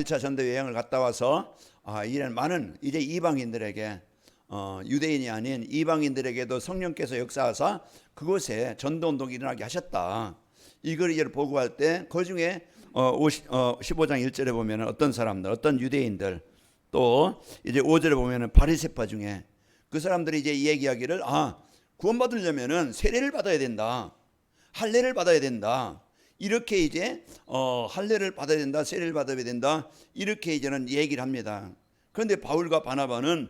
1차 전도 여행을 갔다 와서 이런 많은 이제 이방인들에게 유대인이 아닌 이방인들에게도 성령께서 역사하사 그곳에 전도운동이 일어나게 하셨다. 이걸 이제 보고할 때 그 중에 15장 1절에 보면 어떤 사람들, 어떤 유대인들, 또 이제 5절에 보면 바리새파 중에 그 사람들이 이제 얘기하기를 구원받으려면은 세례를 받아야 된다, 할례를 받아야 된다, 이렇게 이제 할례를 받아야 된다, 세례를 받아야 된다, 이렇게 이제는 얘기를 합니다. 그런데 바울과 바나바는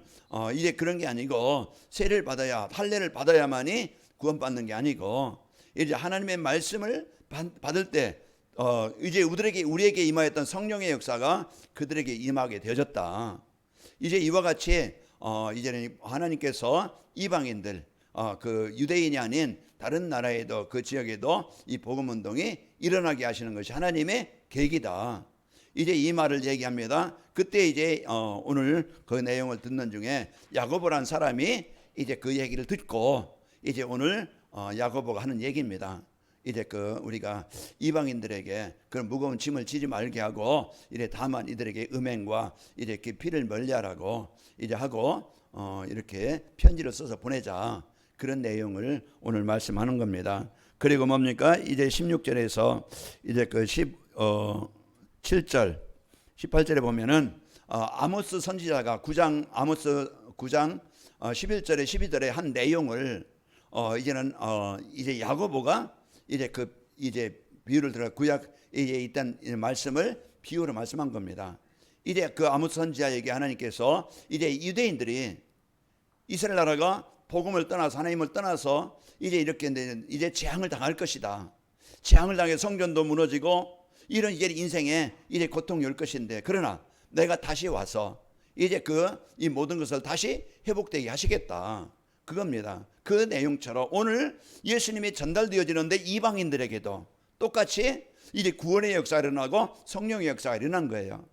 이제 그런 게 아니고 세례를 받아야, 할례를 받아야만이 구원받는 게 아니고 이제 하나님의 말씀을 받을 때 이제 우리에게 임하였던 성령의 역사가 그들에게 임하게 되어졌다. 이제 이와 같이 이제는 하나님께서 이방인들, 그 유대인이 아닌 다른 나라에도, 그 지역에도 이 복음 운동이 일어나게 하시는 것이 하나님의 계획이다. 이제 이 말을 얘기합니다. 그때 이제 오늘 그 내용을 듣는 중에 야고보란 사람이 이제 그 얘기를 듣고 이제 오늘 야고보가 하는 얘기입니다. 이제 우리가 이방인들에게 그런 무거운 짐을 지지 말게 하고 이래 다만 이들에게 음행과 이제 피를 멀리하라고 이제 하고 이렇게 편지를 써서 보내자, 그런 내용을 오늘 말씀하는 겁니다. 그리고 뭡니까? 이제 16절에서 이제 7절 18절에 보면은 아모스 선지자가 아모스 9장 11절에 12절에 한 내용을 이제는 이제 야고보가 이제 비유를 들어 구약에 있던 말씀을 비유로 말씀한 겁니다. 이제 그 아모스 선지자에게 하나님께서 이제 유대인들이 이스라엘 나라가 복음을 떠나서 하나님을 떠나서 이제 이렇게 이제 재앙을 당할 것이다. 재앙을 당해 성전도 무너지고 이런 이제 인생에 이제 고통이 올 것인데, 그러나 내가 다시 와서 이제 이 모든 것을 다시 회복되게 하시겠다, 그겁니다. 그 내용처럼 오늘 예수님이 전달되어지는데 이방인들에게도 똑같이 이제 구원의 역사가 일어나고 성령의 역사가 일어난 거예요.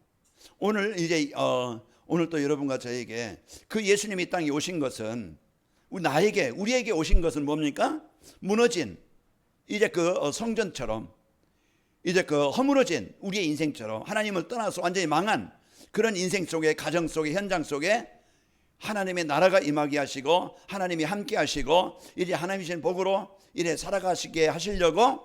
오늘 이제 오늘 또 여러분과 저에게 그 예수님이 이 땅에 오신 것은 우리에게 오신 것은 뭡니까? 무너진 이제 성전처럼 이제 허물어진 우리의 인생처럼 하나님을 떠나서 완전히 망한 그런 인생 속에, 가정 속에, 현장 속에 하나님의 나라가 임하게 하시고 하나님이 함께 하시고 이제 하나님이신 복으로 이래 살아가시게 하시려고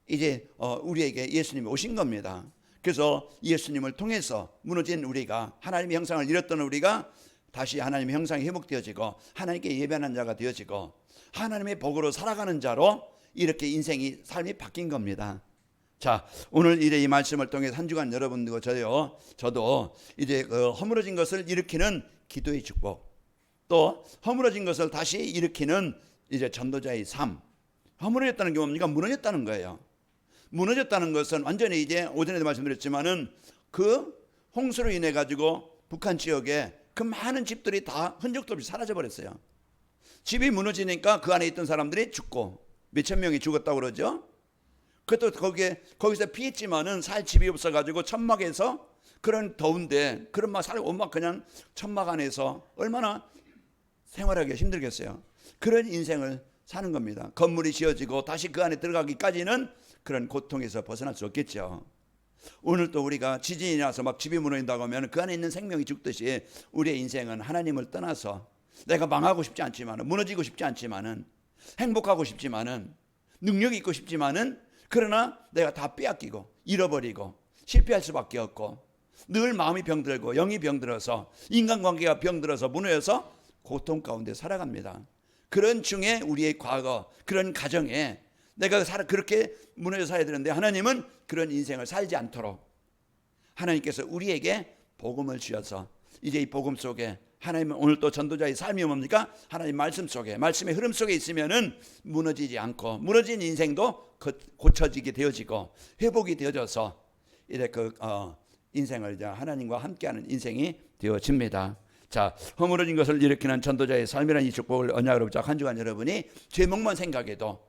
이제 우리에게 예수님이 오신 겁니다. 그래서 예수님을 통해서 무너진 우리가, 하나님의 형상을 잃었던 우리가 다시 하나님의 형상이 회복되어지고 하나님께 예배하는 자가 되어지고 하나님의 복으로 살아가는 자로 이렇게 삶이 바뀐 겁니다. 자, 오늘 이제 이 말씀을 통해서 한 주간 여러분들과 저도 이제 허물어진 것을 일으키는 기도의 축복, 또 허물어진 것을 다시 일으키는 이제 전도자의 삶. 허물어졌다는 게 뭡니까? 무너졌다는 거예요. 무너졌다는 것은 완전히 이제 오전에도 말씀드렸지만은 그 홍수로 인해 가지고 북한 지역에 그 많은 집들이 다 흔적도 없이 사라져 버렸어요. 집이 무너지니까 그 안에 있던 사람들이 죽고 몇천 명이 죽었다고 그러죠. 그것도 거기서 피했지만은 살 집이 없어가지고 천막에서 그런 더운데 그런 막 살고 막 그냥 천막 안에서 얼마나 생활하기가 힘들겠어요. 그런 인생을 사는 겁니다. 건물이 지어지고 다시 그 안에 들어가기까지는 그런 고통에서 벗어날 수 없겠죠. 오늘 또 우리가 지진이 나서 막 집이 무너진다고 하면 그 안에 있는 생명이 죽듯이 우리의 인생은 하나님을 떠나서 내가 망하고 싶지 않지만은, 무너지고 싶지 않지만은, 행복하고 싶지만은, 능력이 있고 싶지만은, 그러나 내가 다 빼앗기고 잃어버리고 실패할 수밖에 없고 늘 마음이 병들고 영이 병들어서 인간관계가 병들어서 무너져서 고통 가운데 살아갑니다. 그런 중에 우리의 과거, 그런 가정에 내가 그렇게 무너져 살아야 되는데 하나님은 그런 인생을 살지 않도록 하나님께서 우리에게 복음을 주셔서 이제 이 복음 속에 하나님은 오늘 또 전도자의 삶이 뭡니까? 하나님 말씀 속에, 말씀의 흐름 속에 있으면은 무너지지 않고 무너진 인생도 고쳐지게 되어지고 회복이 되어져서 이제 인생을 이제 하나님과 함께하는 인생이 되어집니다. 자, 허물어진 것을 일으키는 전도자의 삶이라는 이 축복을 언약으로 붙잡고 한 주간 여러분이 제목만 생각해도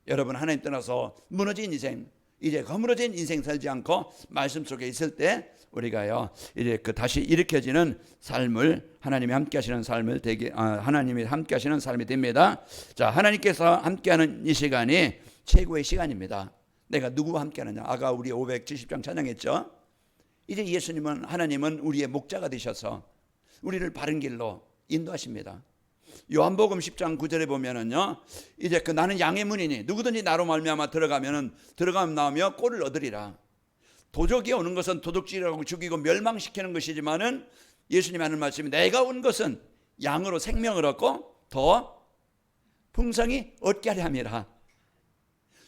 여러분 하나님 떠나서 무너진 인생, 이제 허물어진 인생 살지 않고 말씀 속에 있을 때 우리가요 이제 다시 일으켜지는 삶을, 하나님이 함께하시는 삶을 하나님이 함께하시는 삶이 됩니다. 자, 하나님께서 함께하는 이 시간이 최고의 시간입니다. 내가 누구와 함께하느냐? 아까 우리 570장 찬양했죠. 이제 예수님은, 하나님은 우리의 목자가 되셔서 우리를 바른 길로 인도하십니다. 요한복음 10장 9절에 보면은요, 이제 그 나는 양의 문이니 누구든지 나로 말미암아 들어가면 나오며 꼴을 얻으리라. 도적이 오는 것은 도둑질하고 죽이고 멸망시키는 것이지만은 예수님 하는 말씀이 내가 온 것은 양으로 생명을 얻고 더 풍성히 얻게 하려 함이라.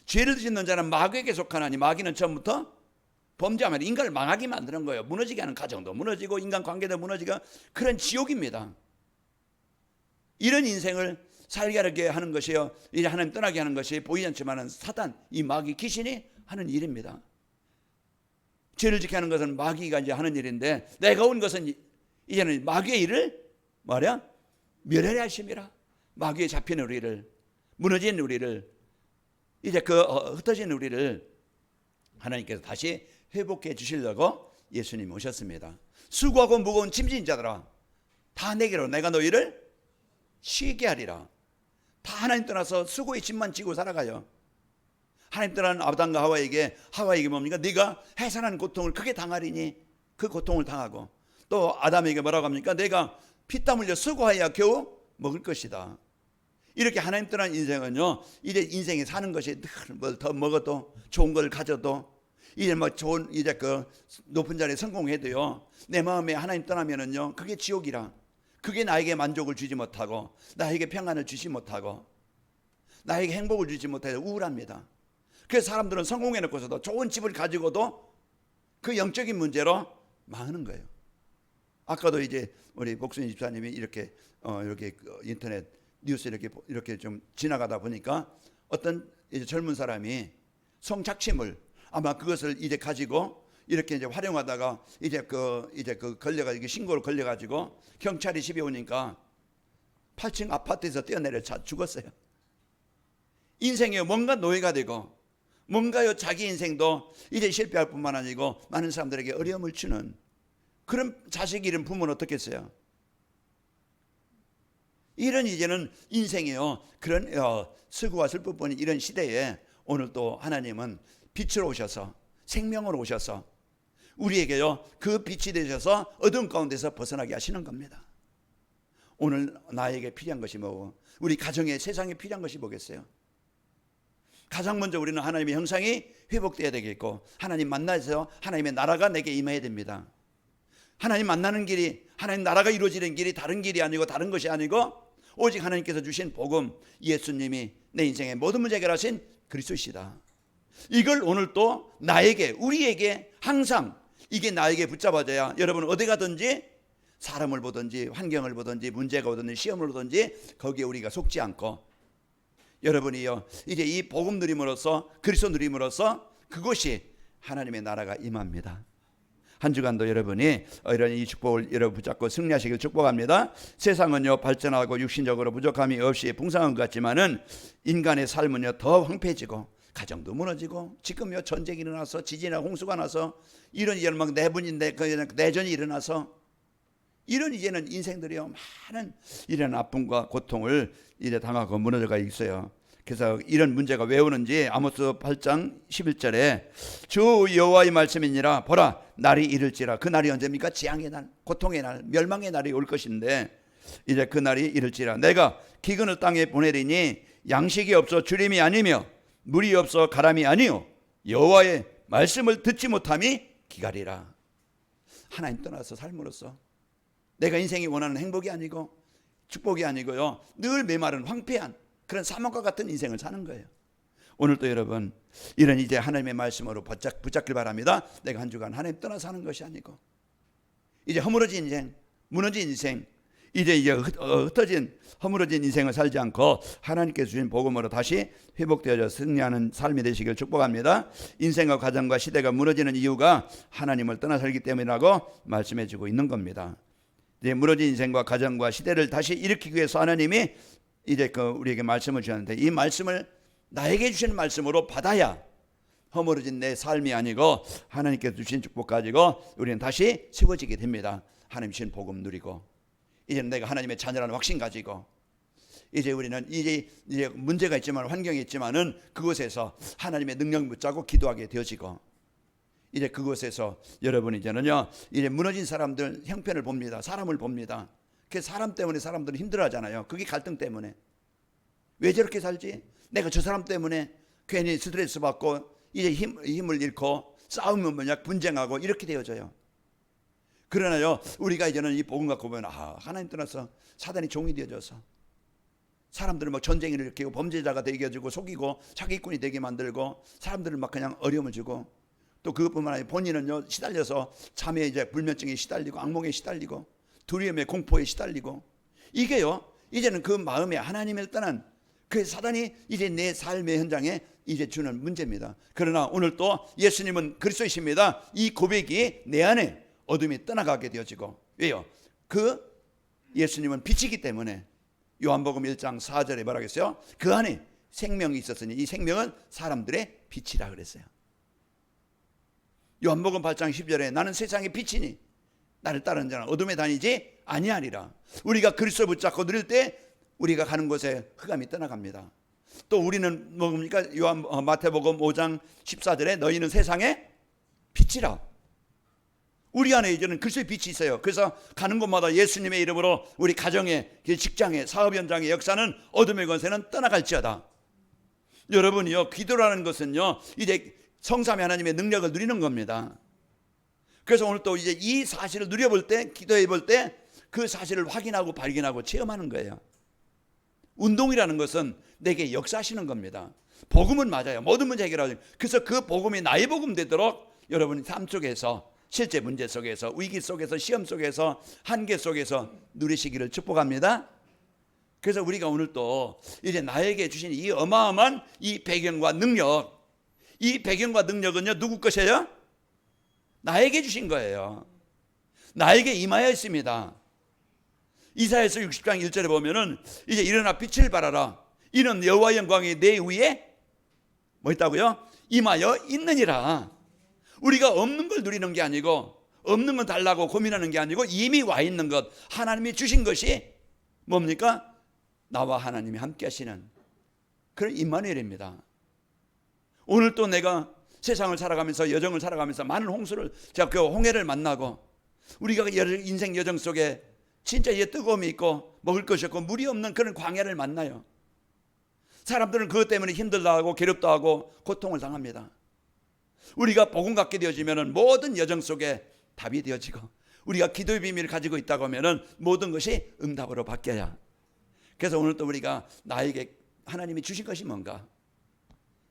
죄를 짓는 자는 마귀에게 속하나니 마귀는 처음부터 범죄하면 인간을 망하게 만드는 거예요. 무너지게 하는 가정도 무너지고 인간관계도 무너지고 그런 지옥입니다. 이런 인생을 살게 하는 것이요, 이제 하나님 떠나게 하는 것이 보이지 않지만은 사단, 이 마귀 귀신이 하는 일입니다. 죄를 짓게 하는 것은 마귀가 이제 하는 일인데, 내가 온 것은 이제는 마귀의 일을 말이야 멸하려 하심이라. 마귀에 잡힌 우리를, 무너진 우리를, 이제 흩어진 우리를 하나님께서 다시 회복해 주시려고 예수님 오셨습니다. 수고하고 무거운 짐진 자들아 다 내게로 내가 너희를 쉬게 하리라. 다 하나님 떠나서 수고의 짐만 지고 살아가요. 하나님 떠난 아담과 하와에게 뭡니까? 네가 해산한 고통을 크게 당하리니 그 고통을 당하고, 또 아담에게 뭐라고 합니까? 내가 피땀 흘려 수고하여 겨우 먹을 것이다. 이렇게 하나님 떠난 인생은요, 이제 인생에 사는 것이 뭘 더 먹어도 좋은 걸 가져도 이제 뭐 좋은 이제 그 높은 자리에 성공해도요, 내 마음에 하나님 떠나면은요 그게 지옥이라. 그게 나에게 만족을 주지 못하고 나에게 평안을 주지 못하고 나에게 행복을 주지 못해서 우울합니다. 그래서 사람들은 성공해놓고서도 좋은 집을 가지고도 그 영적인 문제로 망하는 거예요. 아까도 이제 우리 복순이 집사님이 이렇게 인터넷 뉴스 이렇게 좀 지나가다 보니까 어떤 이제 젊은 사람이 성착취물, 아마 그것을 이제 가지고 이렇게 이제 활용하다가 이제 걸려가지고 신고를 걸려가지고 경찰이 집에 오니까 8층 아파트에서 뛰어내려 죽었어요. 인생이 뭔가 노예가 되고 뭔가요 자기 인생도 이제 실패할 뿐만 아니고 많은 사람들에게 어려움을 주는 그런 자식 잃은 부모는 어떻겠어요? 이런 이제는 인생이요, 그런 슬프와 슬픔뿐인 이런 시대에 오늘 또 하나님은 빛으로 오셔서 생명으로 오셔서 우리에게요 그 빛이 되셔서 어두운 가운데서 벗어나게 하시는 겁니다. 오늘 나에게 필요한 것이 뭐고, 우리 가정에, 세상에 필요한 것이 뭐겠어요? 가장 먼저 우리는 하나님의 형상이 회복되어야 되겠고, 하나님 만나서 하나님의 나라가 내게 임해야 됩니다. 하나님 만나는 길이, 하나님 나라가 이루어지는 길이 다른 길이 아니고 다른 것이 아니고 오직 하나님께서 주신 복음, 예수님이 내 인생의 모든 문제 해결하신 그리스도시다. 이걸 오늘 또 나에게, 우리에게 항상 이게 나에게 붙잡아져야 여러분 어디 가든지 사람을 보든지 환경을 보든지 문제가 오든지 시험을 오든지 거기에 우리가 속지 않고, 여러분이요 이제 이 복음 누림으로써, 그리스도 누림으로써 그것이 하나님의 나라가 임합니다. 한 주간도 여러분이 이런 이 축복을 여러분 붙잡고 승리하시길 축복합니다. 세상은요 발전하고 육신적으로 부족함이 없이 풍성한 것 같지만은 인간의 삶은요 더 황폐해지고 가정도 무너지고, 지금요 전쟁이 일어나서 지진이나 홍수가 나서 이런 이제는 막 내전이 일어나서 이런 이제는 인생들이요 많은 이런 아픔과 고통을 이제 당하고 무너져가 있어요. 그래서 이런 문제가 왜 오는지 아모스 8장 11절에 주 여호와의 말씀이니라, 보라 날이 이를지라. 그 날이 언제입니까? 재앙의 날, 고통의 날, 멸망의 날이 올 것인데 이제 그 날이 이를지라. 내가 기근을 땅에 보내리니 양식이 없어 주림이 아니며 물이 없어 가람이 아니요 여호와의 말씀을 듣지 못함이 기갈이라. 하나님 떠나서 삶으로써 내가 인생이 원하는 행복이 아니고 축복이 아니고요 늘 메마른 황폐한 그런 사막과 같은 인생을 사는 거예요. 오늘도 여러분 이런 이제 하나님의 말씀으로 붙잡길 바랍니다. 내가 한 주간 하나님 떠나서 사는 것이 아니고 이제 허물어진 인생, 무너진 인생, 이제 흩어진 허물어진 인생을 살지 않고 하나님께서 주신 복음으로 다시 회복되어져 승리하는 삶이 되시길 축복합니다. 인생과 가정과 시대가 무너지는 이유가 하나님을 떠나 살기 때문이라고 말씀해 주고 있는 겁니다. 이제 무너진 인생과 가정과 시대를 다시 일으키기 위해서 하나님이 이제 우리에게 말씀을 주셨는데, 이 말씀을 나에게 주신 말씀으로 받아야 허물어진 내 삶이 아니고 하나님께서 주신 축복 가지고 우리는 다시 세워지게 됩니다. 하나님 주신 복음 누리고 이제 내가 하나님의 자녀라는 확신 가지고 이제 우리는 이제 문제가 있지만 환경이 있지만은 그곳에서 하나님의 능력 붙잡고 기도하게 되어지고, 이제 그곳에서 여러분 이제는요, 이제 무너진 사람들 형편을 봅니다. 사람을 봅니다. 그 사람 때문에 사람들은 힘들어하잖아요. 그게 갈등 때문에. 왜 저렇게 살지? 내가 저 사람 때문에 괜히 스트레스 받고 이제 힘을 잃고 싸우면 뭐냐 분쟁하고 이렇게 되어져요. 그러나요, 우리가 이제는 이 복음 갖고 보면 하나님 떠나서 사단이 종이 되어져서 사람들을 막 전쟁을 일으키고 범죄자가 되게 해주고 속이고 사기꾼이 되게 만들고 사람들을 막 그냥 어려움을 주고, 또 그것뿐만 아니라 본인은요 시달려서 잠에 이제 불면증에 시달리고 악몽에 시달리고 두려움에 공포에 시달리고, 이게요 이제는 그 마음에 하나님을 떠난 그 사단이 이제 내 삶의 현장에 이제 주는 문제입니다. 그러나 오늘 또 예수님은 그리스도이십니다. 이 고백이 내 안에 어둠이 떠나가게 되어지고, 왜요? 그 예수님은 빛이기 때문에 요한복음 1장 4절에 뭐라 그랬어요? 그 안에 생명이 있었으니 이 생명은 사람들의 빛이라 그랬어요. 요한복음 8장 10절에 나는 세상의 빛이니 나를 따르는 자는 어둠에 다니지 아니하리라. 우리가 그리스도 붙잡고 누릴 때 우리가 가는 곳에 흑암이 떠나갑니다. 또 우리는 뭡니까? 마태복음 5장 14절에 너희는 세상의 빛이라. 우리 안에 이제는 그리스도의 빛이 있어요. 그래서 가는 곳마다 예수님의 이름으로 우리 가정에, 직장에, 사업 현장의 역사는 어둠의 권세는 떠나갈지어다. 여러분이요, 기도라는 것은요 이제 성삼위 하나님의 능력을 누리는 겁니다. 그래서 오늘 또 이제 이 사실을 누려볼 때, 기도해 볼 때 그 사실을 확인하고 발견하고 체험하는 거예요. 운동이라는 것은 내게 역사하시는 겁니다. 복음은 맞아요. 모든 문제 해결하죠. 그래서 그 복음이 나의 복음 되도록 여러분이 삶 속에서, 실제 문제 속에서, 위기 속에서, 시험 속에서, 한계 속에서 누리시기를 축복합니다. 그래서 우리가 오늘 또 이제 나에게 주신 이 어마어마한 이 배경과 능력, 이 배경과 능력은요 누구 것이에요? 나에게 주신 거예요. 나에게 임하여 있습니다. 이사야서 60장 1절에 보면은 이제 일어나 빛을 발하라. 이는 여호와의 영광이 내 위에 뭐 있다고요? 임하여 있느니라. 우리가 없는 걸 누리는 게 아니고, 없는 건 달라고 고민하는 게 아니고 이미 와 있는 것, 하나님이 주신 것이 뭡니까? 나와 하나님이 함께 하시는 그런 임마누엘입니다. 오늘 또 내가 세상을 살아가면서, 여정을 살아가면서 많은 홍수를, 제가 그 홍해를 만나고, 우리가 인생 여정 속에 진짜 이제 뜨거움이 있고 먹을 것이 없고 물이 없는 그런 광야를 만나요. 사람들은 그것 때문에 힘들다하고 괴롭다하고 고통을 당합니다. 우리가 복음 갖게 되어지면 모든 여정 속에 답이 되어지고, 우리가 기도의 비밀을 가지고 있다고 하면 모든 것이 응답으로 바뀌어야. 그래서 오늘 또 우리가 나에게 하나님이 주신 것이 뭔가,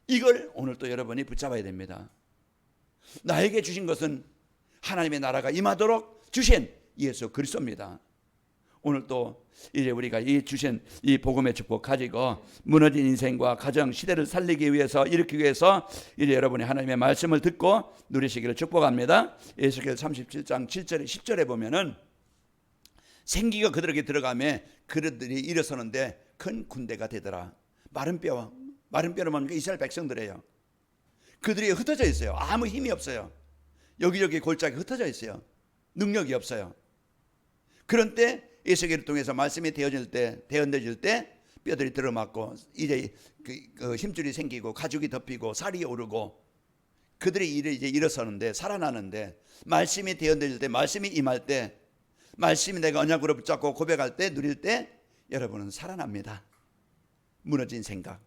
이걸 오늘 또 여러분이 붙잡아야 됩니다. 나에게 주신 것은 하나님의 나라가 임하도록 주신 예수 그리스도입니다. 오늘 또 이제 우리가 이 주신 이 복음의 축복 가지고 무너진 인생과 가정, 시대를 살리기 위해서, 일으키기 위해서 이제 여러분이 하나님의 말씀을 듣고 누리시기를 축복합니다. 에스겔 37장 7절에 10절에 보면은 생기가 그들에게 들어가며 그들이 일어서는데 큰 군대가 되더라. 마른 뼈는 뭡니까? 이스라엘 백성들이에요. 그들이 흩어져 있어요. 아무 힘이 없어요. 여기저기 골짜기 흩어져 있어요. 능력이 없어요. 그런 때 에스겔을 통해서 말씀이 되어질 때 뼈들이 들어맞고 이제 그 힘줄이 생기고 가죽이 덮이고 살이 오르고 그들이 이제 일어서는데, 살아나는데, 말씀이 되어질 때, 말씀이 임할 때, 말씀이 내가 언약으로 붙잡고 고백할 때, 누릴 때 여러분은 살아납니다. 무너진 생각,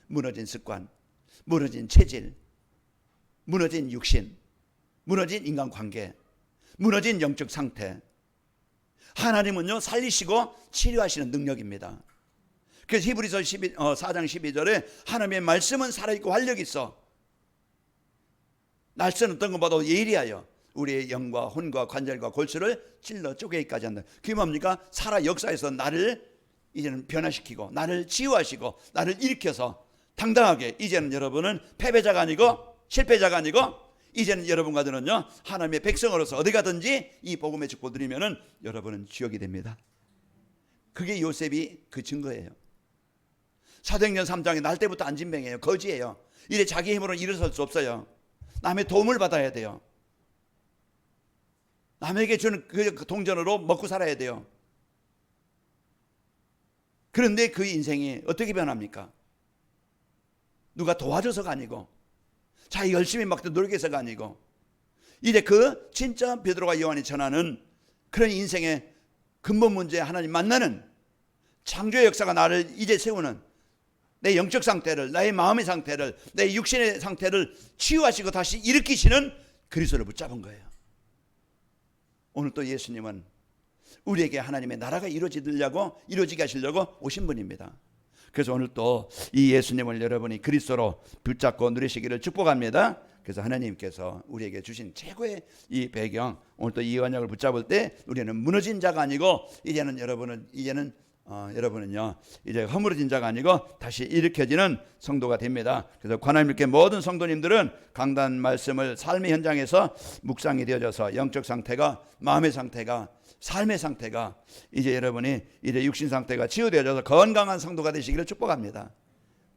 무너진 습관, 무너진 체질, 무너진 육신, 무너진 인간관계, 무너진 영적 상태, 하나님은요 살리시고 치료하시는 능력입니다. 그래서 히브리서 4장 12절에 하나님의 말씀은 살아있고 활력이 있어 날선 어떤 것보다 예리하여 우리의 영과 혼과 관절과 골수를 찔러 쪼개기까지 한다. 그게 뭡니까? 살아 역사에서 나를 이제는 변화시키고 나를 치유하시고 나를 일으켜서 당당하게, 이제는 여러분은 패배자가 아니고 실패자가 아니고 이제는 여러분과 저는요 하나님의 백성으로서 어디 가든지 이 복음의 축복 드리면은 여러분은 주역이 됩니다. 그게 요셉이 그 증거예요. 사도행전 3장에 날 때부터 안진뱅이에요. 거지예요. 이래 자기 힘으로는 일어설 수 없어요. 남의 도움을 받아야 돼요. 남에게 주는 그 동전으로 먹고 살아야 돼요. 그런데 그 인생이 어떻게 변합니까? 누가 도와줘서가 아니고, 자기 열심히 막 노력해서가 아니고, 이제 그 진짜 베드로가 요한이 전하는 그런 인생의 근본 문제, 하나님 만나는 창조의 역사가 나를 이제 세우는 내 영적 상태를, 나의 마음의 상태를, 내 육신의 상태를 치유하시고 다시 일으키시는 그리스도를 붙잡은 거예요. 오늘 또 예수님은 우리에게 하나님의 나라가 이루어지게 하시려고 오신 분입니다. 그래서 오늘 또 이 예수님을 여러분이 그리스도로 붙잡고 누리시기를 축복합니다. 그래서 하나님께서 우리에게 주신 최고의 이 배경, 오늘 또 이 언약을 붙잡을 때 우리는 무너진 자가 아니고 여러분은요 이제 허물어진 자가 아니고 다시 일으켜지는 성도가 됩니다. 그래서 관함일교 모든 성도님들은 강단 말씀을 삶의 현장에서 묵상이 되어져서 영적 상태가, 마음의 상태가, 삶의 상태가 이제 여러분이 이제 육신 상태가 치유되어져서 건강한 성도가 되시기를 축복합니다.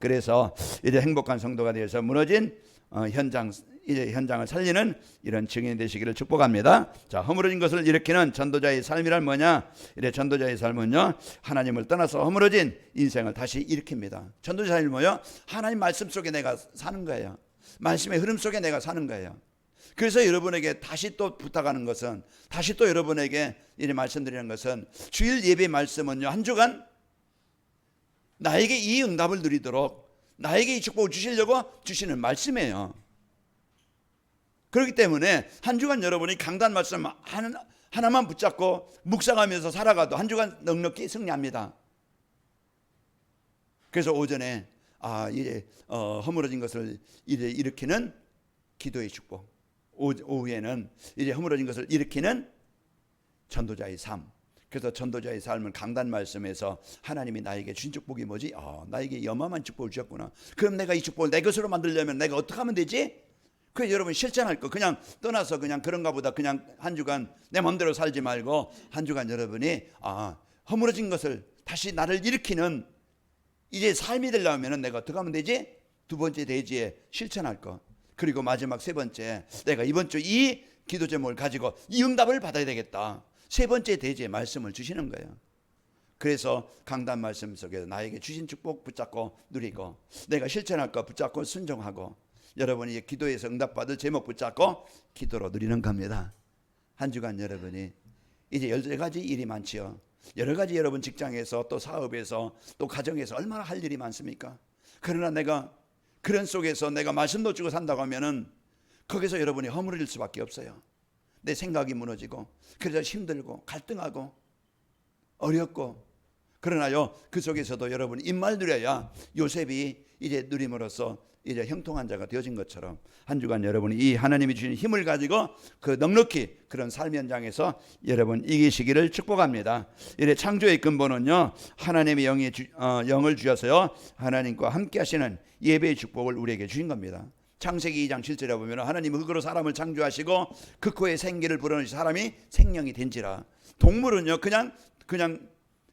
그래서 이제 행복한 성도가 되어서 무너진 현장을 살리는 이런 증인이 되시기를 축복합니다. 자, 허물어진 것을 일으키는 전도자의 삶이란 뭐냐? 이래 전도자의 삶은요, 하나님을 떠나서 허물어진 인생을 다시 일으킵니다. 전도자의 삶은 뭐요? 하나님 말씀 속에 내가 사는 거예요. 말씀의 흐름 속에 내가 사는 거예요. 그래서 여러분에게 다시 또 부탁하는 것은, 다시 또 여러분에게 이제 말씀드리는 것은, 주일 예배 말씀은요, 한 주간 나에게 이 응답을 누리도록 나에게 이 축복을 주시려고 주시는 말씀이에요. 그렇기 때문에 한 주간 여러분이 강단 말씀 하나만 붙잡고 묵상하면서 살아가도 한 주간 넉넉히 승리합니다. 그래서 오전에 이제 허물어진 것을 이제 일으키는 기도의 축복, 오후에는 이제 허물어진 것을 일으키는 전도자의 삶. 그래서 전도자의 삶은 강단 말씀에서 하나님이 나에게 주신 축복이 뭐지? 나에게 어마어마한 축복을 주셨구나. 그럼 내가 이 축복을 내 것으로 만들려면 내가 어떻게 하면 되지? 그래서 여러분 실천할 거, 그냥 떠나서 그냥 그런가 보다 그냥 한 주간 내 마음대로 살지 말고 한 주간 여러분이 허물어진 것을 다시 나를 일으키는 이제 삶이 되려면 내가 어떻게 하면 되지? 두 번째 대지에 실천할 거. 그리고 마지막 세 번째, 내가 이번 주 이 기도 제목을 가지고 이 응답을 받아야 되겠다. 세 번째 대지에 말씀을 주시는 거예요. 그래서 강단 말씀 속에서 나에게 주신 축복 붙잡고 누리고, 내가 실천할 거 붙잡고 순종하고, 여러분이 기도에서 응답받을 제목 붙잡고 기도로 누리는 겁니다. 한 주간 여러분이 이제 여러 가지 일이 많지요. 여러 가지 여러분 직장에서 또 사업에서 또 가정에서 얼마나 할 일이 많습니까? 그러나 내가 그런 속에서 내가 말씀 놓치고 산다고 하면은 거기서 여러분이 허물어질 수밖에 없어요. 내 생각이 무너지고, 그래서 힘들고 갈등하고 어렵고, 그러나요 그 속에서도 여러분이 입말 누려야 요셉이 이제 누림으로써 이제 형통한 자가 되어진 것처럼 한 주간 여러분이 이 하나님이 주신 힘을 가지고 그 넉넉히 그런 삶 현장에서 여러분 이기시기를 축복합니다. 이래 창조의 근본은요, 하나님의 영을 주셔서요 하나님과 함께 하시는 예배의 축복을 우리에게 주신 겁니다. 창세기 2장 7절에 보면 하나님 흙으로 사람을 창조하시고 그 코에 생기를 불어넣으시 사람이 생명이 된지라. 동물은요 그냥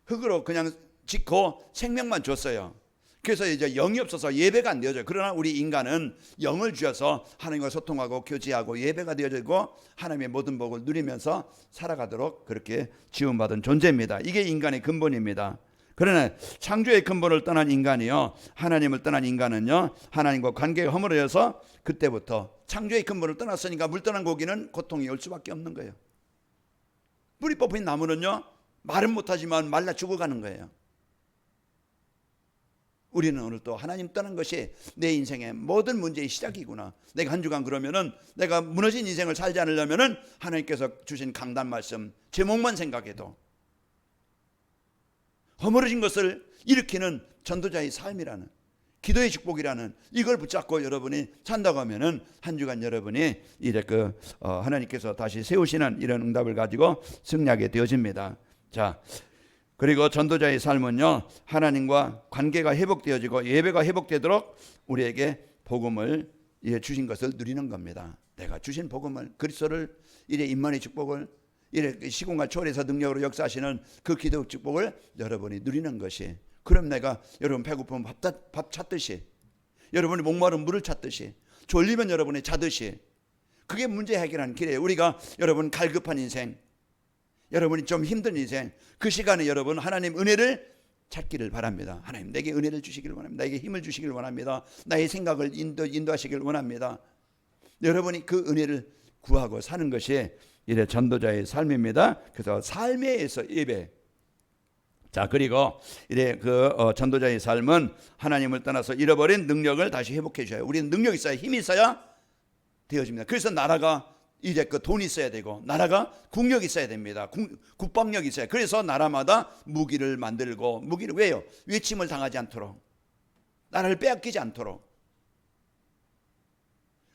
흙으로 그냥 짓고 생명만 줬어요. 그래서 이제 영이 없어서 예배가 안 되어져요. 그러나 우리 인간은 영을 주셔서 하나님과 소통하고 교제하고 예배가 되어지고 하나님의 모든 복을 누리면서 살아가도록 그렇게 지원받은 존재입니다. 이게 인간의 근본입니다. 그러나 창조의 근본을 떠난 인간이요, 하나님을 떠난 인간은요, 하나님과 관계가 허물어져서 그때부터 창조의 근본을 떠났으니까 물 떠난 고기는 고통이 올 수밖에 없는 거예요. 뿌리 뽑힌 나무는요 말은 못하지만 말라 죽어가는 거예요. 우리는 오늘 또 하나님 떠난 것이 내 인생의 모든 문제의 시작이구나. 내가 한 주간 그러면은 내가 무너진 인생을 살지 않으려면은 하나님께서 주신 강단 말씀 제목만 생각해도 허물어진 것을 일으키는 전도자의 삶이라는, 기도의 축복이라는 이걸 붙잡고 여러분이 산다고 하면은 한 주간 여러분이 이제 하나님께서 다시 세우시는 이런 응답을 가지고 승리하게 되어집니다. 자, 그리고 전도자의 삶은요, 하나님과 관계가 회복되어지고 예배가 회복되도록 우리에게 복음을 주신 것을 누리는 겁니다. 내가 주신 복음을, 그리스도를, 이제 임만의 축복을, 이래 시공간 초월해서 능력으로 역사하시는 그 기도 축복을 여러분이 누리는 것이, 그럼 내가 여러분 배고프면 밥 찾듯이, 여러분이 목마르면 물을 찾듯이, 졸리면 여러분이 자듯이, 그게 문제 해결하는 길이에요. 우리가 여러분 갈급한 인생, 여러분이 좀 힘든 인생, 그 시간에 여러분 하나님 은혜를 찾기를 바랍니다. 하나님 내게 은혜를 주시기를 원합니다. 나에게 힘을 주시기를 원합니다. 나의 생각을 인도하시기를 원합니다. 여러분이 그 은혜를 구하고 사는 것이 이래 전도자의 삶입니다. 그래서 삶에서 예배. 자, 그리고 이래 전도자의 삶은 하나님을 떠나서 잃어버린 능력을 다시 회복해 주셔요. 우리는 능력이 있어야, 힘이 있어야 되어집니다. 그래서 나라가 이제 돈이 있어야 되고, 나라가 국력이 있어야 됩니다. 국방력이 있어야. 그래서 나라마다 무기를 만들고, 무기를 왜요? 외침을 당하지 않도록, 나라를 빼앗기지 않도록.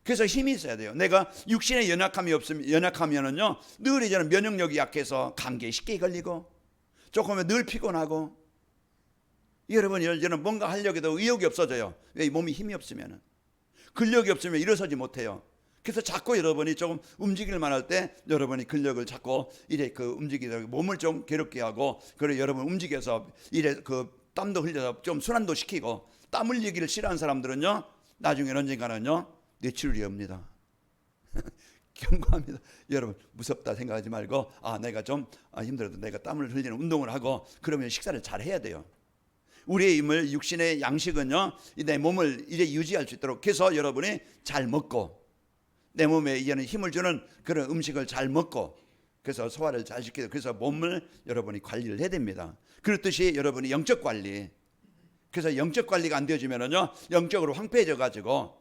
그래서 힘이 있어야 돼요. 내가 육신의 연약하면은요, 늘 이제는 면역력이 약해서 감기에 쉽게 걸리고, 조금은 늘 피곤하고, 여러분 이제는 뭔가 하려고 해도 의욕이 없어져요. 왜? 몸이 힘이 없으면은, 근력이 없으면 일어서지 못해요. 그래서 자꾸 여러분이 조금 움직일 만할 때 여러분이 근력을 자꾸 이래 움직이다 몸을 좀 괴롭게 하고, 그리고 여러분 움직여서 이래 땀도 흘려서 좀 순환도 시키고, 땀 흘리기를 싫어하는 사람들은요, 나중에 언젠가는요 뇌출혈이 옵니다. 경고합니다. 여러분 무섭다 생각하지 말고, 내가 좀 힘들어도 내가 땀을 흘리는 운동을 하고, 그러면 식사를 잘 해야 돼요. 우리의 힘을, 육신의 양식은요, 내 몸을 이제 유지할 수 있도록 해서 여러분이 잘 먹고, 내 몸에 이제는 힘을 주는 그런 음식을 잘 먹고, 그래서 소화를 잘 시키고, 그래서 몸을 여러분이 관리를 해야 됩니다. 그렇듯이 여러분이 영적 관리, 그래서 영적 관리가 안 되어지면은요, 영적으로 황폐해져 가지고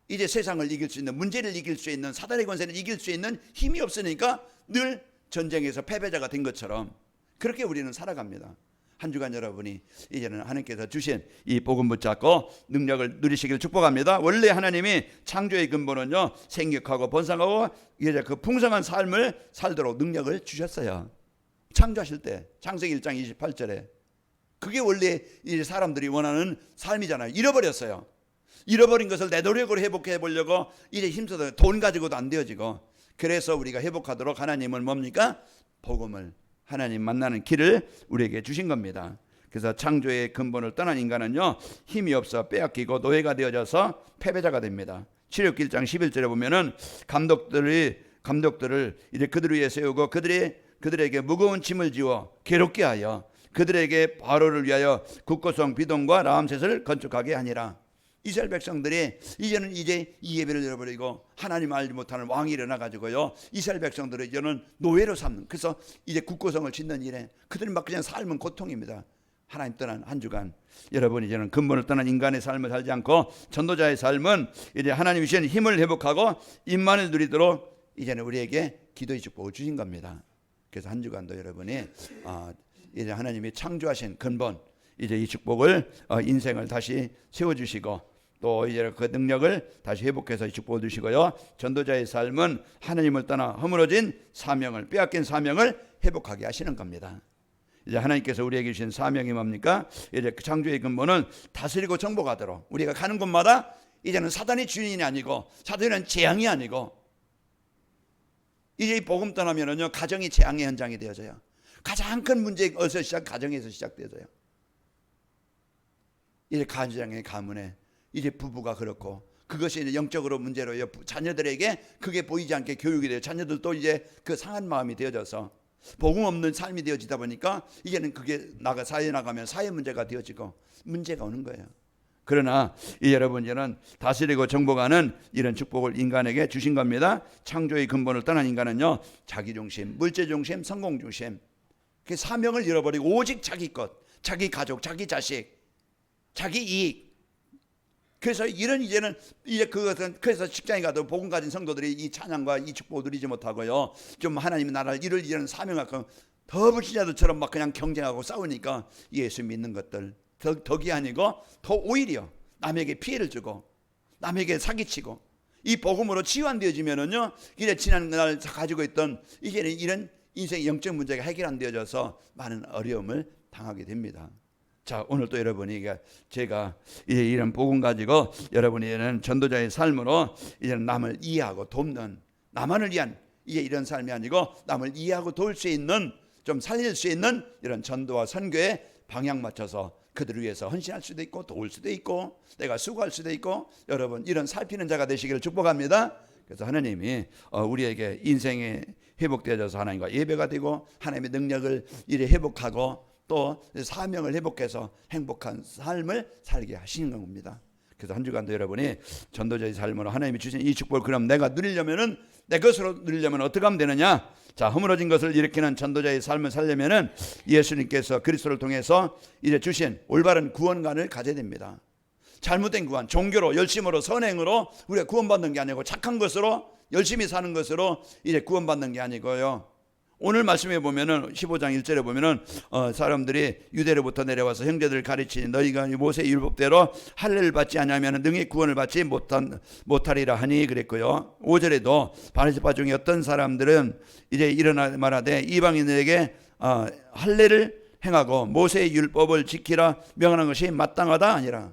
이제 세상을 이길 수 있는, 문제를 이길 수 있는, 사단의 권세를 이길 수 있는 힘이 없으니까 늘 전쟁에서 패배자가 된 것처럼 그렇게 우리는 살아갑니다. 한 주간 여러분이 이제는 하나님께서 주신 이 복음 붙잡고 능력을 누리시기를 축복합니다. 원래 하나님이 창조의 근본은요, 생육하고 번성하고 이제 풍성한 삶을 살도록 능력을 주셨어요. 창조하실 때 창세기 1장 28절에 그게 원래 이 사람들이 원하는 삶이잖아요. 잃어버렸어요. 잃어버린 것을 내 노력으로 회복해 보려고 이제 힘써서 돈 가지고도 안 되어지고, 그래서 우리가 회복하도록 하나님은 뭡니까? 복음을, 하나님 만나는 길을 우리에게 주신 겁니다. 그래서 창조의 근본을 떠난 인간은요, 힘이 없어 빼앗기고 노예가 되어져서 패배자가 됩니다. 출애굽기 1장 11절에 보면은 감독들을 이제 그들 위에 세우고 그들에게 무거운 짐을 지워 괴롭게 하여 그들에게 바로를 위하여 국고성 비동과 라암셋을 건축하게 하니라. 이스라엘 백성들이 이제는 이제 이 예배를 잃어버리고 하나님 알지 못하는 왕이 일어나 가지고요, 이스라엘 백성들을 이제는 노예로 삼는, 그래서 이제 국고성을 짓는 일에 그들이 막 그냥 삶은 고통입니다. 하나님 떠난 한 주간 여러분 이제는 근본을 떠난 인간의 삶을 살지 않고 전도자의 삶은 이제 하나님이 주신 힘을 회복하고 임만을 누리도록 이제는 우리에게 기도의 축복을 주신 겁니다. 그래서 한 주간도 여러분이 이제 하나님이 창조하신 근본, 이제 이 축복을 인생을 다시 세워주시고, 또 이제 그 능력을 다시 회복해서 축복을 주시고요, 전도자의 삶은 하나님을 떠나 허물어진 사명을, 빼앗긴 사명을 회복하게 하시는 겁니다. 이제 하나님께서 우리에게 주신 사명이 뭡니까? 이제 그 창조의 근본은 다스리고 정복하도록, 우리가 가는 곳마다 이제는 사단이 주인이 아니고, 사단은 재앙이 아니고, 이제 이 복음 떠나면은요, 가정이 재앙의 현장이 되어져요. 가장 큰 문제에서 가정에서 시작되어져요. 이제 가정의 가문에 이제 부부가 그렇고, 그것이 이제 영적으로 문제로요, 자녀들에게 그게 보이지 않게 교육이 돼요. 자녀들도 이제 그 상한 마음이 되어져서 복음 없는 삶이 되어지다 보니까 이제는 그게 사회에 나가면 사회 문제가 되어지고 문제가 오는 거예요. 그러나 여러분 이제는 다스리고 정복하는 이런 축복을 인간에게 주신 겁니다. 창조의 근본을 떠난 인간은요, 자기중심, 물질중심, 성공중심, 그 사명을 잃어버리고 오직 자기 것, 자기 가족, 자기 자식, 자기 이익. 그래서 이제는 이제 그것은, 그래서 직장에 가도 복음 가진 성도들이 이 찬양과 이 축복을 누리지 못하고요, 좀 하나님의 나라를 이루는 사명하고 더 불신자들처럼 막 그냥 경쟁하고 싸우니까 예수 믿는 것들 덕이 아니고 더 오히려 남에게 피해를 주고 남에게 사기치고, 이 복음으로 치유되어지면은요, 이제 지난날 가지고 있던 이제는 이런 인생의 영적 문제가 해결 안 되어져서 많은 어려움을 당하게 됩니다. 자, 오늘 또 여러분이 제가 이제 이런 복음 가지고 여러분이는 전도자의 삶으로 이제는 남을 이해하고 돕는, 나만을 위한 이제 이런 삶이 아니고 남을 이해하고 도울 수 있는, 좀 살릴 수 있는 이런 전도와 선교에 방향 맞춰서 그들을 위해서 헌신할 수도 있고 도울 수도 있고 내가 수고할 수도 있고, 여러분 이런 살피는 자가 되시기를 축복합니다. 그래서 하나님이 우리에게 인생에 회복되어져서 하나님과 예배가 되고 하나님의 능력을 이래 회복하고 또 사명을 회복해서 행복한 삶을 살게 하시는 겁니다. 그래서 한 주간도 여러분이 전도자의 삶으로 하나님이 주신 이 축복을 그럼 내가 누리려면은 내 것으로 누리려면 어떻게 하면 되느냐? 자, 허물어진 것을 일으키는 전도자의 삶을 살려면은 예수님께서 그리스도를 통해서 이제 주신 올바른 구원관을 가져야 됩니다. 잘못된 구원, 종교로, 열심으로, 선행으로 우리가 구원받는 게 아니고 착한 것으로 열심히 사는 것으로 이제 구원받는 게 아니고요. 오늘 말씀에 보면은 15장 1절에 보면은 사람들이 유대로부터 내려와서 형제들을 가르치니 너희가 모세의 율법대로 할례를 받지 않으면 능히 구원을 받지 못하리라 하니 그랬고요. 5절에도 바리새파 중에 어떤 사람들은 이제 일어나 말하되 이방인에게 할례를 행하고 모세의 율법을 지키라 명하는 것이 마땅하다 아니라.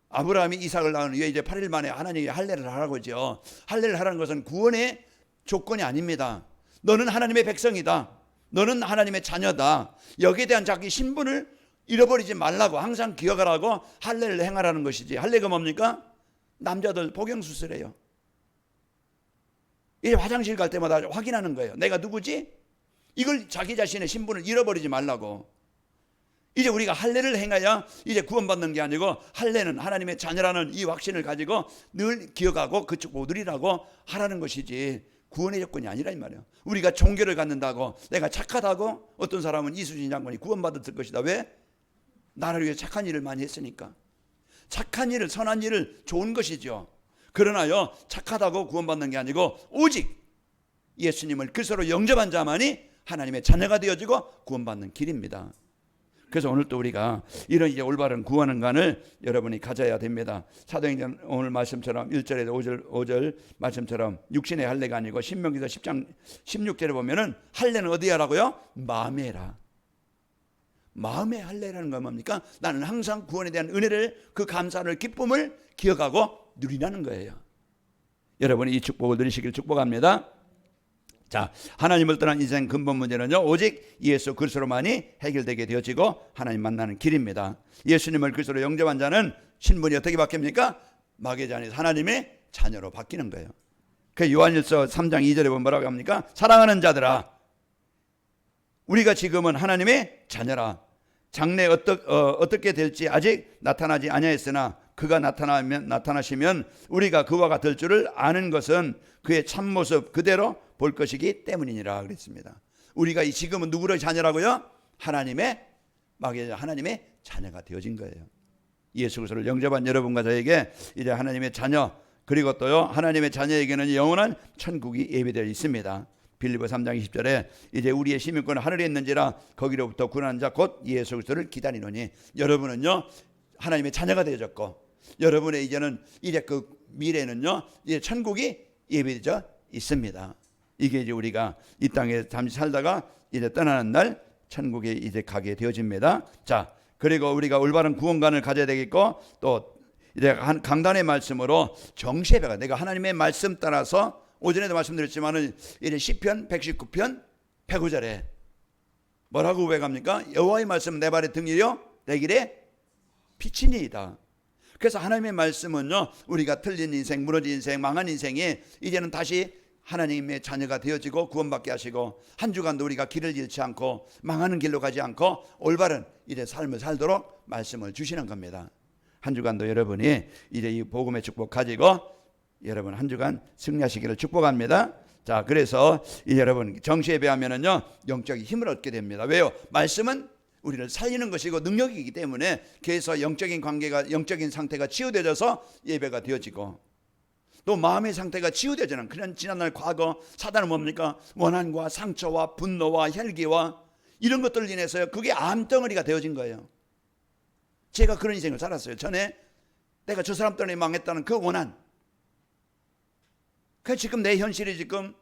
아브라함이 이삭을 낳은 후에 이제 8일 만에 하나님이 할례를 하라고 하죠. 할례를 하라는 것은 구원의 조건이 아닙니다. 너는 하나님의 백성이다. 너는 하나님의 자녀다. 여기에 대한 자기 신분을 잃어버리지 말라고 항상 기억하라고 할례를 행하라는 것이지. 할례가 뭡니까? 남자들 복용수술해요. 이제 화장실 갈 때마다 확인하는 거예요. 내가 누구지? 이걸 자기 자신의 신분을 잃어버리지 말라고. 이제 우리가 할례를 행해야 이제 구원받는 게 아니고 할례는 하나님의 자녀라는 이 확신을 가지고 늘 기억하고 그 축복을 누리라고 하라는 것이지 구원의 조건이 아니라 이 말이에요. 우리가 종교를 갖는다고 내가 착하다고 어떤 사람은 이수진 장관이 구원받았을 것이다. 왜? 나를 위해 착한 일을 많이 했으니까. 착한 일을 선한 일을 좋은 것이죠. 그러나요 착하다고 구원받는 게 아니고 오직 예수님을 그리스도로 영접한 자만이 하나님의 자녀가 되어지고 구원받는 길입니다. 그래서 오늘 또 우리가 이런 이제 올바른 구원관을 여러분이 가져야 됩니다. 사도행전 오늘 말씀처럼 1절에서 5절 말씀처럼 육신의 할례가 아니고 신명기서 10장 16절에 보면은 할례는 어디에 하라고요? 마음에 해라. 마음의 할례라는 건 뭡니까? 나는 항상 구원에 대한 은혜를 그 감사를 기쁨을 기억하고 누리라는 거예요. 여러분이 이 축복을 누리시길 축복합니다. 자, 하나님을 떠난 인생 근본 문제는요 오직 예수 그리스도로만이 해결되게 되어지고 하나님 만나는 길입니다. 예수님을 그리스도로 영접한 자는 신분이 어떻게 바뀝니까? 마귀의 자녀 하나님의 자녀로 바뀌는 거예요. 그 요한일서 3장 2절에 보면 뭐라고 합니까? 사랑하는 자들아 우리가 지금은 하나님의 자녀라. 장래 어떻게 될지 아직 나타나지 아니하였으나 그가 나타나시면 우리가 그와 같을 줄을 아는 것은 그의 참모습 그대로 볼 것이기 때문이니라 그랬습니다. 우리가 지금은 누구의 자녀라고요? 하나님의 자녀가 되어진 거예요. 예수 그리스도를 영접한 여러분과 저에게 이제 하나님의 자녀 그리고 또요 하나님의 자녀에게는 영원한 천국이 예비되어 있습니다. 빌립보 3장 20절에 이제 우리의 시민권은 하늘에 있는지라 거기로부터 구원한 자 곧 예수 그리스도를 기다리노니 여러분은요 하나님의 자녀가 되어졌고 여러분의 이제 그 미래는요 이제 천국이 예비되어 있습니다. 이게 이제 우리가 이 땅에 잠시 살다가 이제 떠나는 날 천국에 이제 가게 되어집니다. 자, 그리고 우리가 올바른 구원관을 가져야 되겠고 또 이제 강단의 말씀으로 정시예배가 내가 하나님의 말씀 따라서 오전에도 말씀드렸지만은 이제 시편 119편 109절에 뭐라고 고백합니까? 여호와의 말씀은 내 발의 등이요 내 길에 빛이니이다. 그래서 하나님의 말씀은요 우리가 틀린 인생, 무너진 인생, 망한 인생이 이제는 다시 하나님의 자녀가 되어지고 구원받게 하시고 한 주간도 우리가 길을 잃지 않고 망하는 길로 가지 않고 올바른 이제 삶을 살도록 말씀을 주시는 겁니다. 한 주간도 여러분이 이제 이 복음의 축복 가지고 여러분 한 주간 승리하시기를 축복합니다. 자, 그래서 여러분 정시예배하면은요 영적인 힘을 얻게 됩니다. 왜요? 말씀은 우리를 살리는 것이고 능력이기 때문에 그래서 영적인 상태가 치유되어져서 예배가 되어지고 또 마음의 상태가 치유되지는 그런 지난날 과거 사단은 뭡니까? 원한과 상처와 분노와 혈기와 이런 것들을 인해서 그게 암덩어리가 되어진 거예요. 제가 그런 인생을 살았어요. 전에 내가 저 사람 때문에 망했다는 그 원한. 그 지금 내 현실이 지금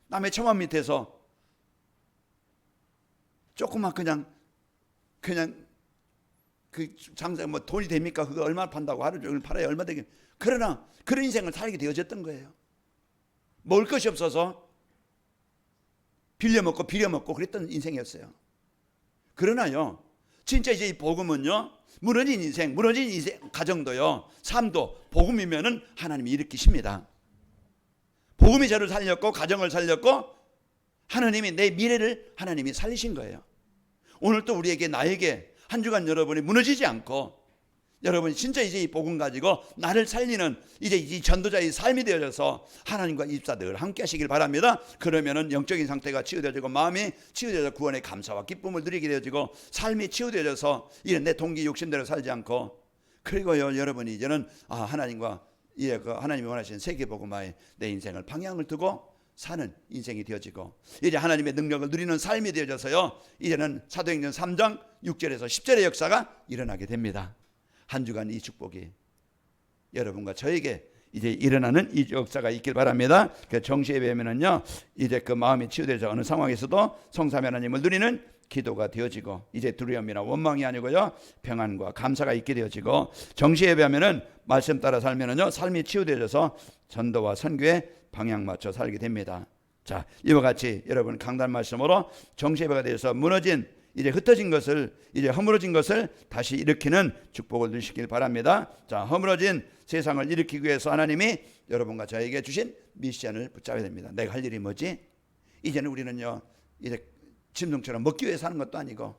남의 처마 밑에서 조금만 그냥 그 장사 뭐 돈이 됩니까? 그거 얼마 판다고 하루 종일 팔아야 얼마 되겠. 그러나 그런 인생을 살게 되어졌던 거예요. 먹을 것이 없어서 빌려 먹고 비려 먹고 그랬던 인생이었어요. 그러나요, 진짜 이제 이 복음은요, 무너진 인생 가정도요, 삶도 복음이면은 하나님이 일으키십니다. 복음이 저를 살렸고 가정을 살렸고 하나님이 내 미래를 하나님이 살리신 거예요. 오늘 또 우리에게 나에게 한 주간 여러분이 무너지지 않고 여러분 진짜 이제 이 복음 가지고 나를 살리는 이제 이 전도자의 삶이 되어져서 하나님과 입사 늘 함께 하시길 바랍니다. 그러면은 영적인 상태가 치유되어지고 마음이 치유되어져 구원의 감사와 기쁨을 누리게 되어지고 삶이 치유되어져서 이런 내 동기 욕심대로 살지 않고, 그리고요 여러분이 이제는 하나님과 하나님이 원하시는 세계 복음화에 내 인생을 방향을 두고 사는 인생이 되어지고, 이제 하나님의 능력을 누리는 삶이 되어져서요 이제는 사도행전 3장 6절에서 10절의 역사가 일어나게 됩니다. 한 주간 이 축복이 여러분과 저에게 이제 일어나는 이 역사가 있길 바랍니다. 그 정시에 배우면은요 이제 그 마음이 치유되어서 어느 상황에서도 성삼위 하나님을 누리는 기도가 되어지고, 이제 두려움이나 원망이 아니고요 평안과 감사가 있게 되어지고, 정시에 배우면은 말씀 따라 살면은요 삶이 치유되어져서 전도와 선교에 방향 맞춰 살게 됩니다. 자, 이와 같이 여러분 강단 말씀으로 정시예배가 되어서 무너진 이제 흩어진 것을, 이제 허물어진 것을 다시 일으키는 축복을 누리시길 바랍니다. 자, 허물어진 세상을 일으키기 위해서 하나님이 여러분과 저에게 주신 미션을 붙잡아야 됩니다. 내가 할 일이 뭐지? 이제는 우리는요 이제 짐승처럼 먹기 위해 사는 것도 아니고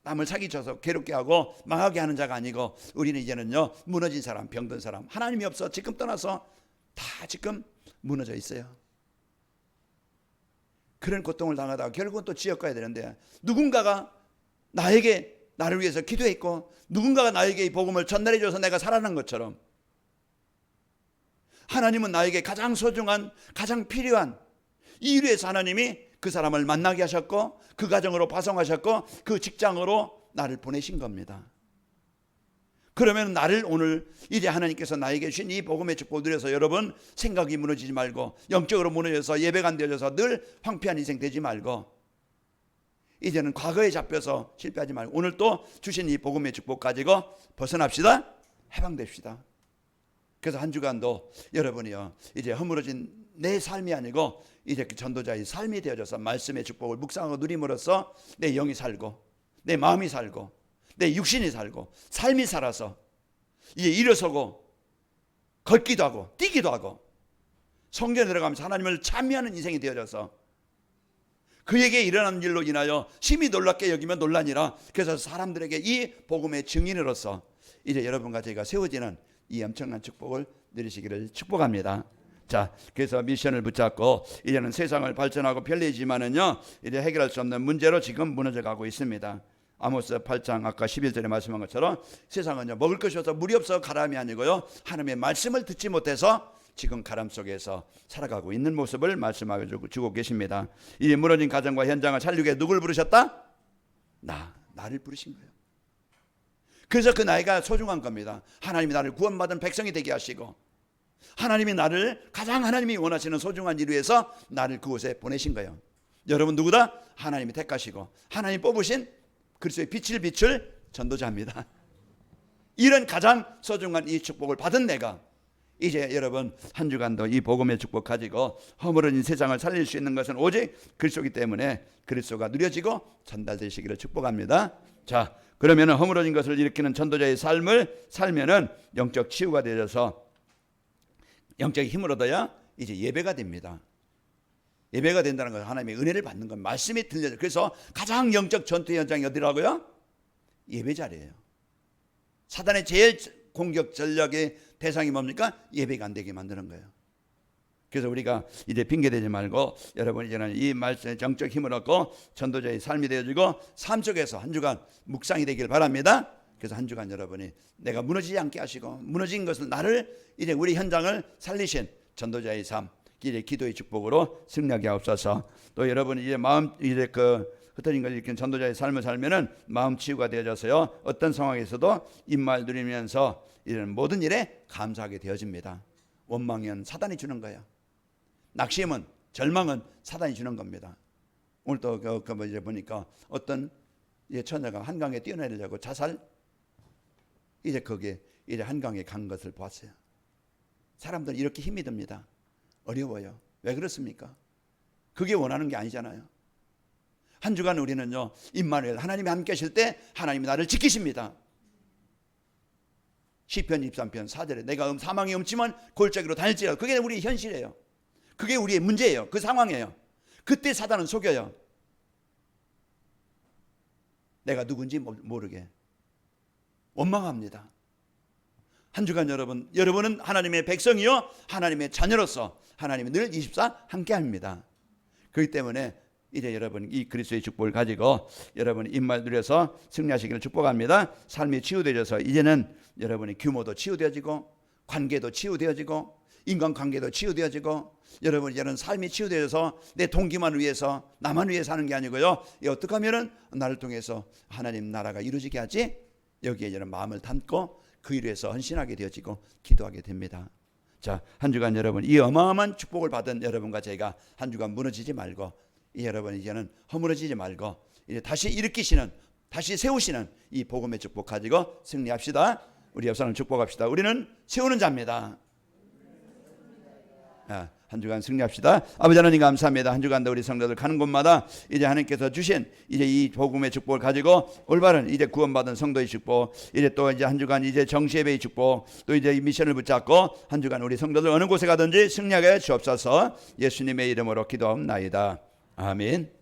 남을 사기쳐서 괴롭게 하고 망하게 하는 자가 아니고, 우리는 이제는요 무너진 사람, 병든 사람, 하나님이 없어 지금 떠나서 다 지금 무너져 있어요. 그런 고통을 당하다가 결국은 또 지옥 가야 되는데, 누군가가 나를 위해서 기도했고 누군가가 나에게 이 복음을 전달해 줘서 내가 살아난 것처럼, 하나님은 나에게 가장 소중한, 가장 필요한 이를 위해서 하나님이 그 사람을 만나게 하셨고 그 가정으로 파송하셨고 그 직장으로 나를 보내신 겁니다. 그러면 나를 오늘 이제 하나님께서 나에게 주신 이 복음의 축복을 누려서 여러분 생각이 무너지지 말고, 영적으로 무너져서 예배가 안 되어져서 늘 황폐한 인생 되지 말고, 이제는 과거에 잡혀서 실패하지 말고 오늘 또 주신 이 복음의 축복 가지고 벗어납시다. 해방됩시다. 그래서 한 주간도 여러분이요 이제 허물어진 내 삶이 아니고 이제 그 전도자의 삶이 되어져서 말씀의 축복을 묵상하고 누림으로써 내 영이 살고 내 마음이 살고 내 육신이 살고 삶이 살아서 이제 일어서고 걷기도 하고 뛰기도 하고 성전에 들어가면서 하나님을 찬미하는 인생이 되어져서 그에게 일어난 일로 인하여 심히 놀랍게 여기면 논란이라, 그래서 사람들에게 이 복음의 증인으로서 이제 여러분과 저희가 세워지는 이 엄청난 축복을 누리시기를 축복합니다. 자, 그래서 미션을 붙잡고 이제는 세상을 발전하고 편리해지만은요 이제 해결할 수 없는 문제로 지금 무너져 가고 있습니다. 아모스 8장 아까 11절에 말씀한 것처럼 세상은요 먹을 것이 없어 물이 없어 가람이 아니고요 하나님의 말씀을 듣지 못해서 지금 가람 속에서 살아가고 있는 모습을 말씀하고 주고 계십니다. 이 무너진 가정과 현장을 살리기 위해 누굴 부르셨다? 나를 부르신 거예요. 그래서 그 나이가 소중한 겁니다. 하나님이 나를 구원받은 백성이 되게 하시고 하나님이 나를 가장 하나님이 원하시는 소중한 일 위해서 나를 그곳에 보내신 거예요. 여러분 누구다? 하나님이 택하시고 하나님 뽑으신 그리스도의 빛을 비출 전도자입니다. 이런 가장 소중한 이 축복을 받은 내가 이제 여러분 한 주간도 이 복음의 축복 가지고 허물어진 세상을 살릴 수 있는 것은 오직 그리스도이기 때문에 그리스도가 누려지고 전달되시기를 축복합니다. 자, 그러면 허물어진 것을 일으키는 전도자의 삶을 살면은 영적 치유가 되어서 영적 힘을 얻어야 이제 예배가 됩니다. 예배가 된다는 것은 하나님의 은혜를 받는 것, 말씀이 들려져. 그래서 가장 영적 전투 현장이 어디라고요? 예배 자리예요. 사단의 제일 공격 전략의 대상이 뭡니까? 예배가 안 되게 만드는 거예요. 그래서 우리가 이제 핑계대지 말고 여러분 이제는 이 말씀의 정적 힘을 얻고 전도자의 삶이 되어지고 삶 속에서 한 주간 묵상이 되길 바랍니다. 그래서 한 주간 여러분이 내가 무너지지 않게 하시고 무너진 것을 나를 이제 우리 현장을 살리신 전도자의 삶, 이제 기도의 축복으로 승리하게 하옵소서. 또 여러분이 이제 마음 이제 흩어진 것을 일으킨 전도자의 삶을 살면은 마음 치유가 되어져서요 어떤 상황에서도 입말 누리면서 이런 모든 일에 감사하게 되어집니다. 원망은 사단이 주는 거예요. 낙심은 절망은 사단이 주는 겁니다. 오늘 또 이제 보니까 어떤 처녀가 한강에 뛰어내리려고 자살, 이제 거기에 이제 한강에 간 것을 보았어요. 사람들은 이렇게 힘이 듭니다. 어려워요. 왜 그렇습니까? 그게 원하는 게 아니잖아요. 한 주간 우리는요 임마누엘 하나님이 함께 하실 때 하나님이 나를 지키십니다. 시편 23편 4절에 내가 사망의 음침한 골짜기로 다닐지라도, 그게 우리의 현실이에요. 그게 우리의 문제예요. 그 상황이에요. 그때 사단은 속여요. 내가 누군지 모르게 원망합니다. 한 주간 여러분은 하나님의 백성이요 하나님의 자녀로서 하나님이 늘 24 함께합니다. 그렇기 때문에 이제 여러분 이 그리스도의 축복을 가지고 여러분 입맛 누려서 승리하시기를 축복합니다. 삶이 치유되어져서 이제는 여러분의 규모도 치유되어지고 관계도 치유되어지고 인간관계도 치유되어지고 여러분 이제는 삶이 치유되어서 내 동기만 위해서 나만 위해 사는 게 아니고요. 어떻게 하면은 나를 통해서 하나님 나라가 이루어지게 하지? 여기에 이제는 마음을 담고 그 일을 위해서 헌신하게 되어지고 기도하게 됩니다. 자, 한 주간 여러분 이 어마어마한 축복을 받은 여러분과 제가 한 주간 무너지지 말고 여러분 이제는 허물어지지 말고 이제 다시 일으키시는 다시 세우시는 이 복음의 축복 가지고 승리합시다. 우리 옆 사람 축복합시다. 우리는 세우는 자입니다. 한 주간 승리합시다. 아버지 하나님 감사합니다. 한 주간도 우리 성도들 가는 곳마다 이제 하나님께서 주신 이제 이 복음의 축복을 가지고 올바른 이제 구원받은 성도의 축복, 이제 또 이제 한 주간 이제 정시예배의 축복, 또 이제 이 미션을 붙잡고 한 주간 우리 성도들 어느 곳에 가든지 승리하게 주옵소서. 예수님의 이름으로 기도하옵나이다. 아멘.